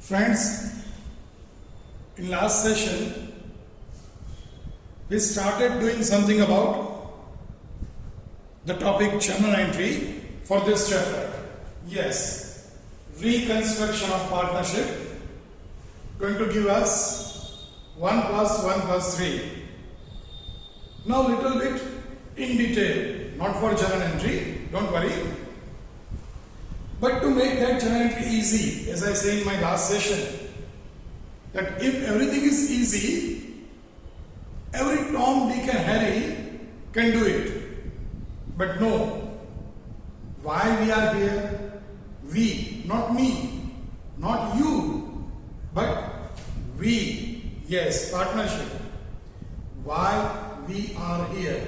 Friends, in last session, we started doing something about the topic journal entry for this chapter. Yes, reconstruction of partnership going to give us 1 plus 1 plus 3. Now little bit in detail, not for journal entry, don't worry. But to make that journal entry easy, as I say in my last session, that if everything is easy, every Tom, Dick and Harry can do it. But no, why we are here? We, not me, not you, but we. Yes, partnership. Why we are here?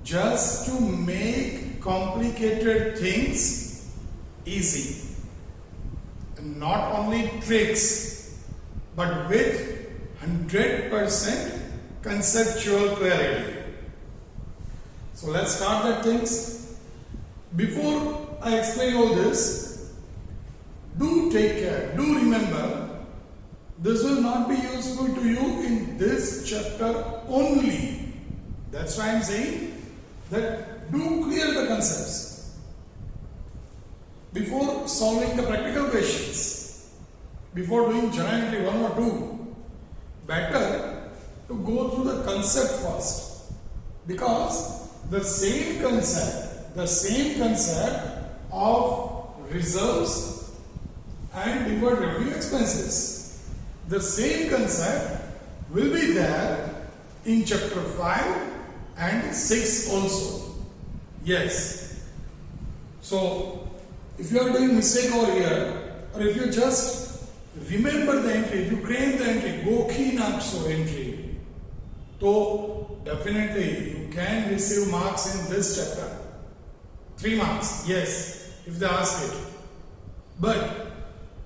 Just to make complicated things easy. And not only tricks, but with 100% conceptual clarity. So let's start that things. Before I explain all this, do take care, do remember, this will not be useful to you in this chapter only. That's why I am saying that do clear the concepts. Before solving the practical questions, before doing journal entry 1 or 2, better to go through the concept first, because the same concept of reserves and deferred revenue expenses, the same concept will be there in chapter 5 and 6 also. Yes. So if you are doing mistake over here, or if you just remember the entry, if you claim the entry, Gokhi Nakso entry, so definitely you can receive marks in this chapter. 3 marks, yes, if they ask it. But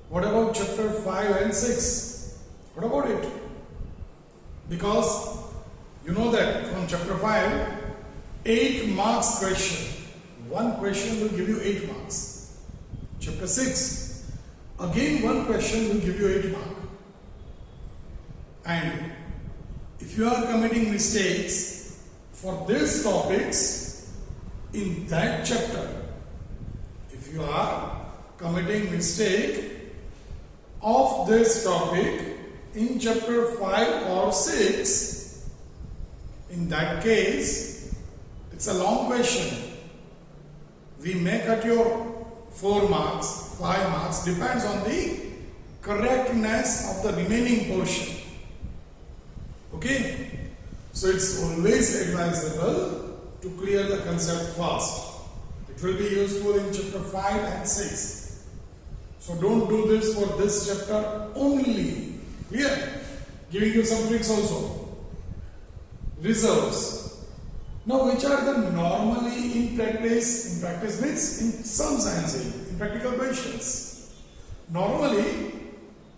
what about chapter 5 and 6? What about it? Because you know that from chapter 5, 8 marks question. One question will give you 8 marks. Chapter 6, again one question will give you 8 marks. And if you are committing mistakes for these topics in that chapter, if you are committing mistake of this topic in chapter 5 or 6, in that case, it's a long question. We may cut your 4 marks, 5 marks, depends on the correctness of the remaining portion. Okay? So it's always advisable to clear the concept first. It will be useful in chapter 5 and 6. So don't do this for this chapter only. Clear? Giving you some tricks also. Reserves. Now, which are the normally in practice means in some science, in practical questions. Normally,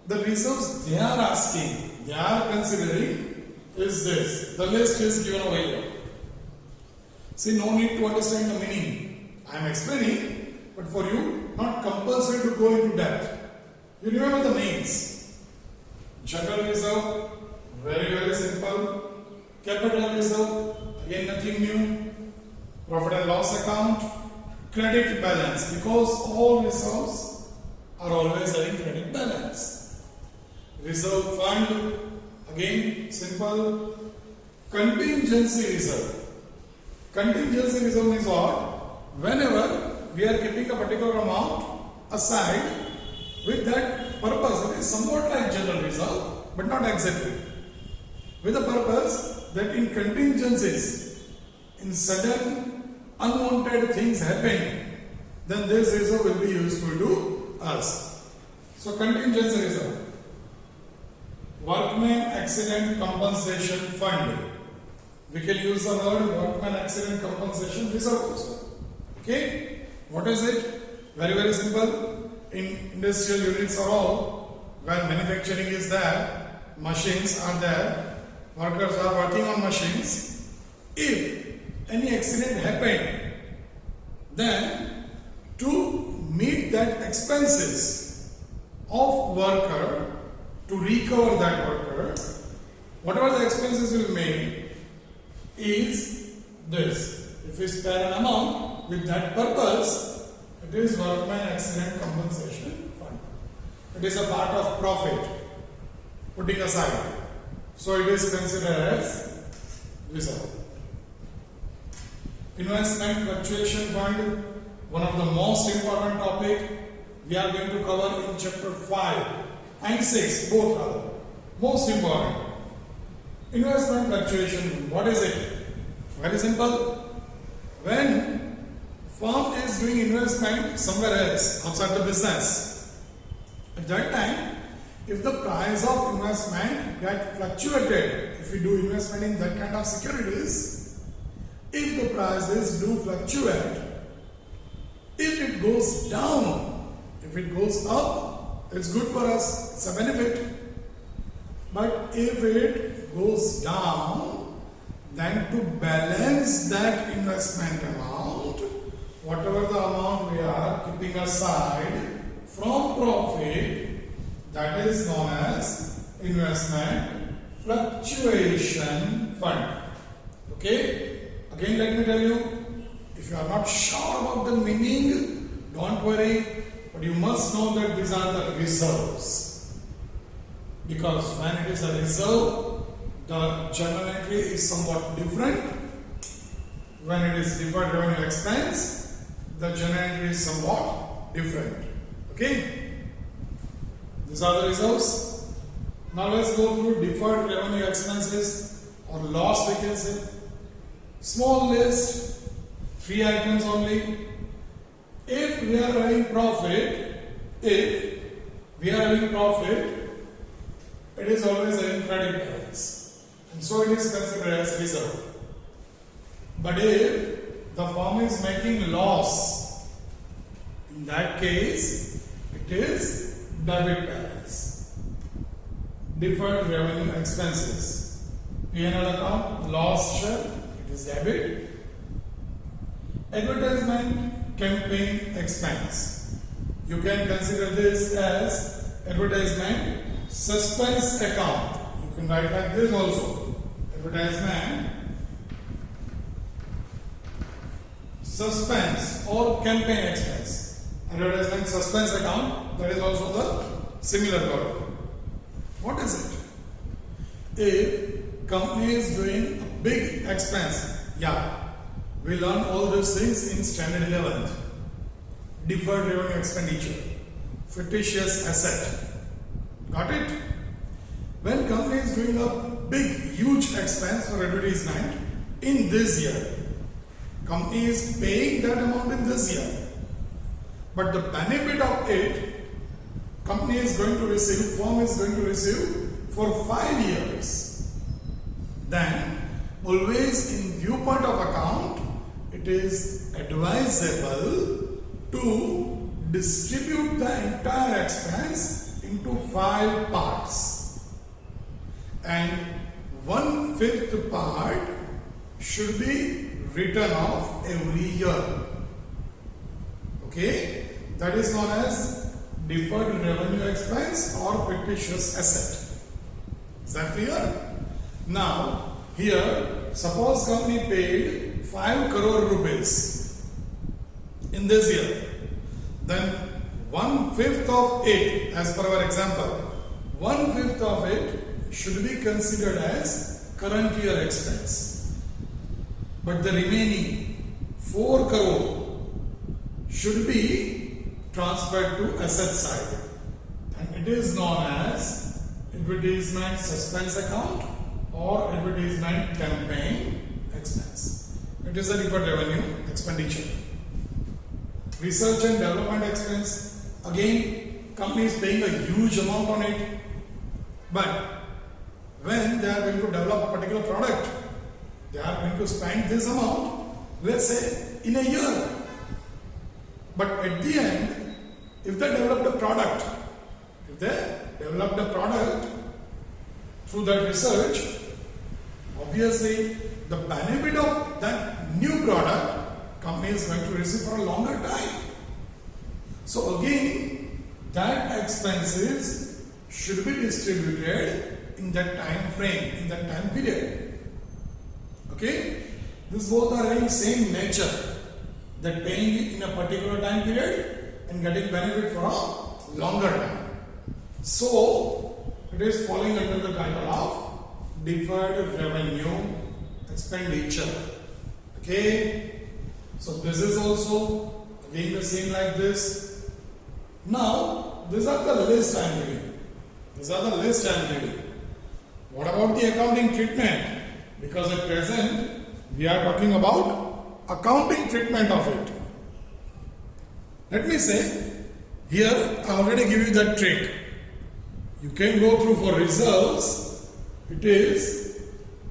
the reserves they are asking, they are considering is this. The list is given over here. See, no need to understand the meaning. I am explaining, but for you, not compulsory to go into depth. You remember the names. General reserve, very simple. Capital reserve, again nothing new. Profit and loss account, credit balance, because all reserves are always having credit balance. Reserve fund, again simple. Contingency reserve. Contingency reserve means what? Whenever we are keeping a particular amount aside with that purpose, it is somewhat like general reserve, but not exactly. With the purpose that in contingencies, in sudden unwanted things happen, then this reserve will be useful to us. So contingency reserve. Workman accident compensation fund. We can use the word workman accident compensation reserve also. Okay? What is it? Very simple. In industrial units are all, where manufacturing is there, machines are there, workers are working on machines. If any accident happened, then to meet that expenses of worker to recover that worker, whatever the expenses will make is this. If we spare an amount with that purpose, it is workman accident compensation fund. It is a part of profit putting aside. So it is considered as reserve. Investment fluctuation fund, one of the most important topic we are going to cover in chapter 5 and 6, both are most important. Investment fluctuation fund, what is it? Very simple. When firm is doing investment somewhere else outside the business, at that time, if the price of investment get fluctuated, if we do investment in that kind of securities, if the prices do fluctuate, if it goes down, if it goes up, it's good for us, it's a benefit. But if it goes down, then to balance that investment amount, whatever the amount we are keeping aside from profit, that is known as investment fluctuation fund. Okay? Again, let me tell you, if you are not sure about the meaning, don't worry, but you must know that these are the reserves. Because when it is a reserve, the journal entry is somewhat different. When it is deferred revenue expense, the journal entry is somewhat different. Okay? These are the reserves. Now let's go through deferred revenue expenses or loss we can say. Small list, 3 items only. If we are having profit, it is always having credit balance. And so it is considered as reserve. But if the firm is making loss, in that case, it is debit balance. Deferred revenue expenses. P&L account, loss share, it is debit. Advertisement campaign expense. You can consider this as advertisement suspense account. You can write like this also. Advertisement suspense or campaign expense. Advertisement suspense account, that is also the similar word. What is it? If company is doing a big expense, we learn all these things in standard 11th. Deferred revenue expenditure, fictitious asset. Got it? When company is doing a big, huge expense for advertisement in this year, company is paying that amount in this year. But the benefit of it, company is going to receive, firm is going to receive for 5 years. Then, always in viewpoint of account, it is advisable to distribute the entire expense into 5 parts. And 1/5 part should be written off every year. Okay? That is known as deferred revenue expense or fictitious asset. Is that clear? Now, here, suppose company paid 5 crore rupees in this year. Then 1/5 of it, as per our example, 1/5 of it should be considered as current year expense. But the remaining 4 crore should be transferred to asset side. And it is known as advertisement suspense account or advertisement campaign expense. It is a deferred revenue expenditure. Research and development expense. Again, company is paying a huge amount on it. But when they are going to develop a particular product, they are going to spend this amount, let's say, in a year. But at the end, if they develop the product, through that research, obviously the benefit of that new product company is going to receive for a longer time. So again, that expenses should be distributed in that time frame, in that time period. Okay? These both are having same nature, that paying in a particular time period and getting benefit for a longer time. So, it is falling under the title of deferred revenue expenditure. Okay? So, this is also again the same like this. Now, these are the list I am giving. These are the list I am giving. What about the accounting treatment? Because at present, we are talking about accounting treatment of it. Let me say, here I already give you that trick. You can go through for reserves. It is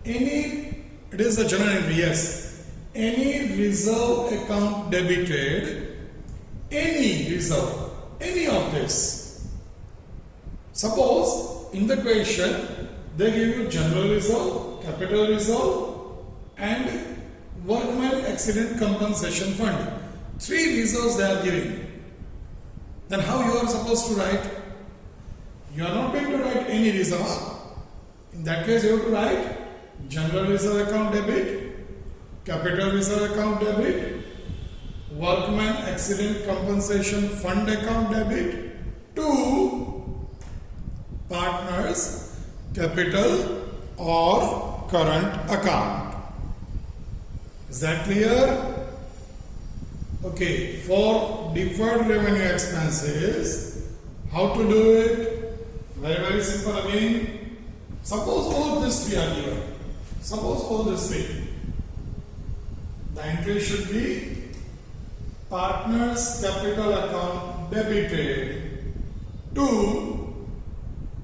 the journal entry, yes. Any reserve account debited, any reserve, any of this. Suppose in the question they give you general reserve, capital reserve, and workman accident compensation fund. 3 reserves they are giving. Then how you are supposed to write? You are not going to write any reserve. In that case, you have to write general reserve account debit, capital reserve account debit, workman accident compensation fund account debit to partners capital or current account. Is that clear? Okay, for deferred revenue expenses, how to do it? Very simple again. Suppose all these 3 are given. Suppose all these 3. The entry should be partners capital account debited to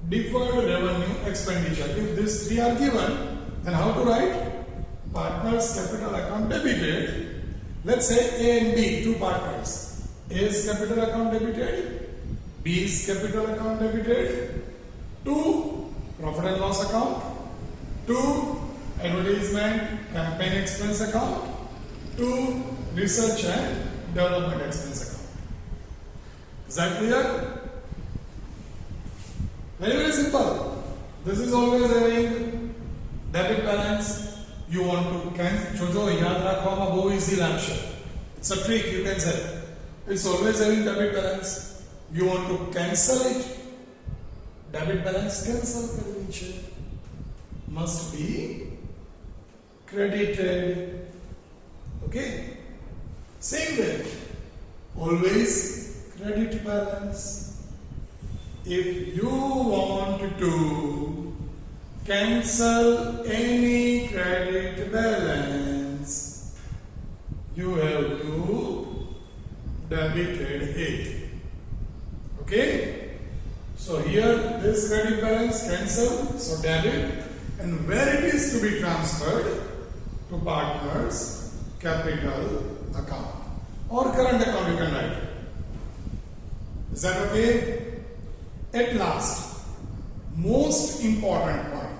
deferred revenue expenditure. If these 3 are given, then how to write? Partners capital account debited. Let's say A and B, 2 partners. A's capital account debited, B's capital account debited, to profit and loss account, to advertisement campaign expense account, to research and development expense account. Is that clear? Very simple. This is always having debit balance. You want to cancel. Jojo, yaad rakhwa bahut easy answer. It's a trick you can say. It's always having debit balance. You want to cancel it. Debit balance cancel karniche. Must be credited. Okay. Same way. Always credit balance. If you want to cancel any credit balance, you have to debited it. Okay? So here this credit balance cancel, so debit, and where it is to be transferred to partners capital account or current account you can write. Is that okay? At last, most important point.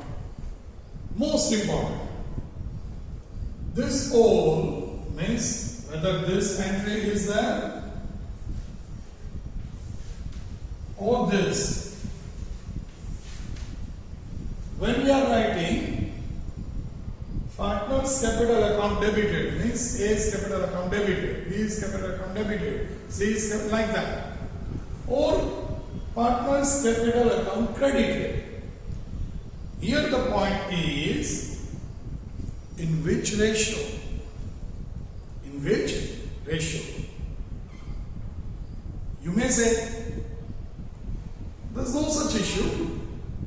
Most important. This all means whether this entry is there or this. When we are writing partners capital account debited, means A's capital account debited, B's capital account debited, C's capital like that. Or partners capital account credited. Here the point is, in which ratio? In which ratio? You may say, there is no such issue.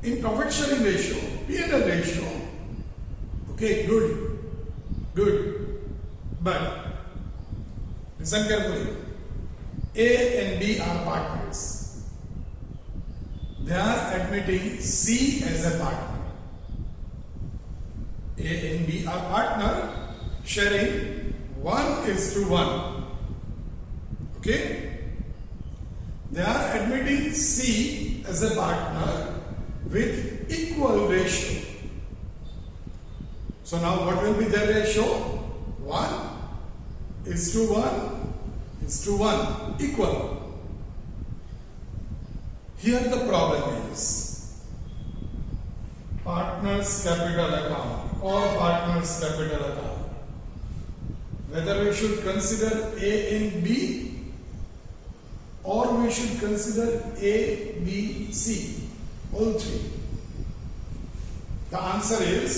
In profit sharing ratio, P&L ratio. Okay, good. But, listen carefully. A and B are partners. They are admitting C as a partner. A and B are partner sharing 1:1. Okay? They are admitting C as a partner with equal ratio. So now what will be their ratio? 1:1 equal. Here the problem is partners capital account or partners capital account. Whether we should consider A and B or we should consider A, B, C, all three. The answer is,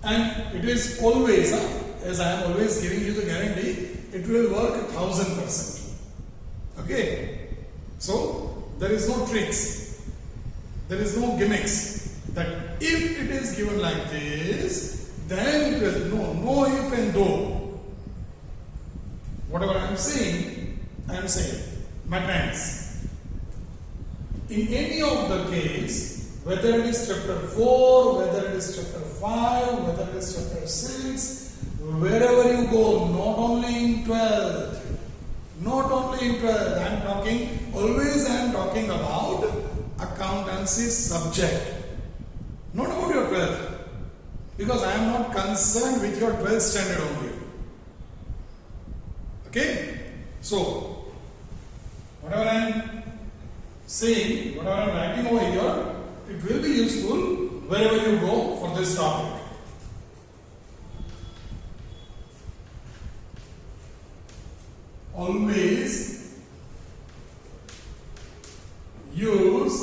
and it is always, as I am always giving you the guarantee, it will work 1000%. Okay? So, there is no tricks, there is no gimmicks, that if it is given like this, then it will, no if and though. Whatever I am saying, my friends, in any of the case, whether it is chapter 4, whether it is chapter 5, whether it is chapter 6, wherever you go, not only in 12th, I am talking about accountancy subject, not about your 12th, because I am not concerned with your 12th standard only. Okay? So, whatever I am saying, whatever I am writing over here, it will be useful wherever you go for this topic. Always use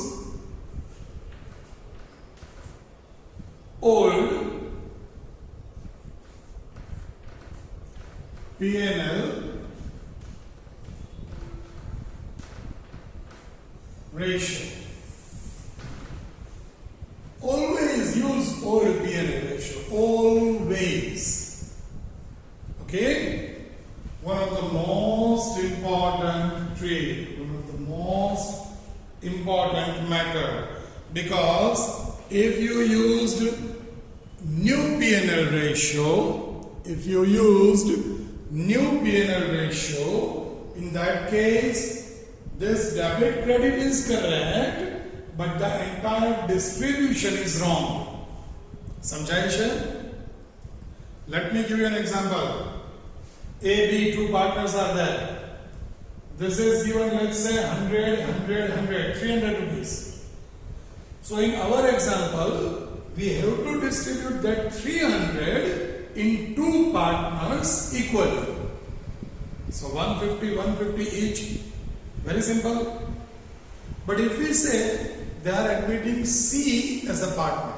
old P&L ratio. Always use old P&L ratio. Always. Okay? One of the most important trade, one of the most important matter, because if you used new P&L ratio, in that case, this debit credit is correct, but the entire distribution is wrong. Samjha? Let me give you an example. A, B, two partners are there. This is given, let's say 100, 300 rupees. So in our example, we have to distribute that 300 in two partners equally. So 150 each. Very simple. But if we say they are admitting C as a partner,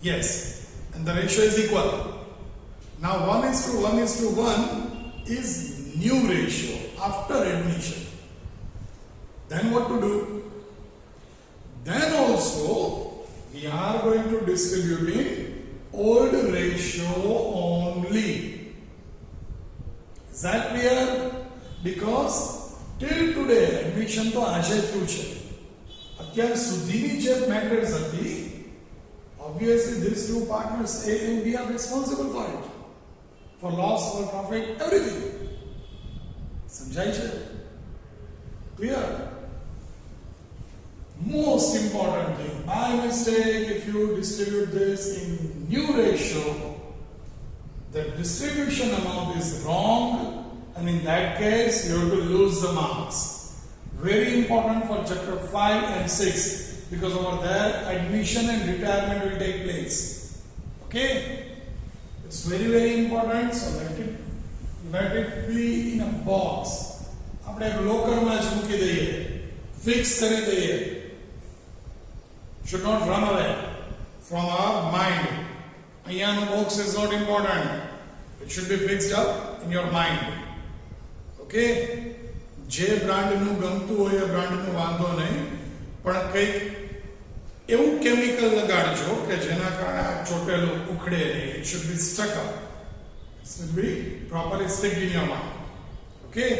yes, and the ratio is equal. Now 1:1 is new ratio after admission. Then what to do? Then also we are going to distribute in old ratio only. Is that clear? Because till today admission to આજે થયું છે. અત્યાર સુધીની જે matters હતી, obviously these two partners A and B are responsible for it. For loss, for profit, everything. સમજાય છે? Clear? Most important thing, by mistake, if you distribute this in new ratio, the distribution amount is wrong, and in that case, you have to lose the marks. Very important for chapter 5 and 6, because over there, admission and retirement will take place. Okay? It's very important, so let it be in a box. આપણે એક લોકરમાં જ મૂકી દઈએ, fix કરી દઈએ. Should not run away from our mind. અહીંયાનું box is not important. It should be fixed up in your mind. Okay? જે બ્રાન્ડનું ગમતું હોય એ બ્રાન્ડનું વાંધો નહીં, પણ કંઈક એવું કેમિકલ લગાડજો કે જેના કારણે આ ચોટેલું ઉખડે નહીં. It should be stuck up. It should be properly sticked in your mind. Okay?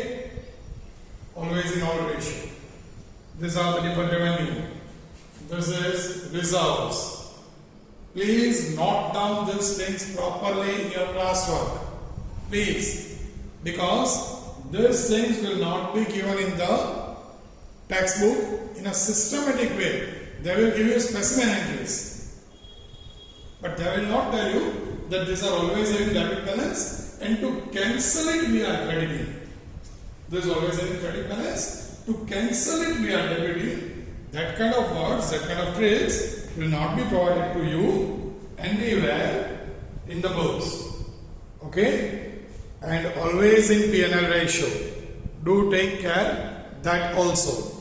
Always in all ratio. These are the different revenue. This is reserves. Please note down these things properly in your classwork. Please. Because these things will not be given in the textbook in a systematic way. They will give you specimen entries. But they will not tell you that these are always having debit balance, and to cancel it we are crediting. This is always having credit balance. To cancel it, we are debiting. That kind of words, that kind of phrase will not be provided to you anywhere in the books. Okay? And always in P&L ratio. Do take care that also.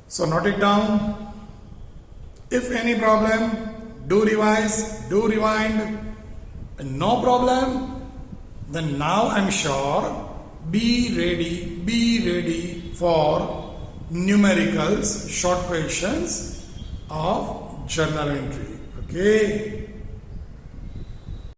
So note it down. If any problem, do revise, do rewind. And no problem, then now I'm sure be ready for numericals, short questions of journal entry. Okay.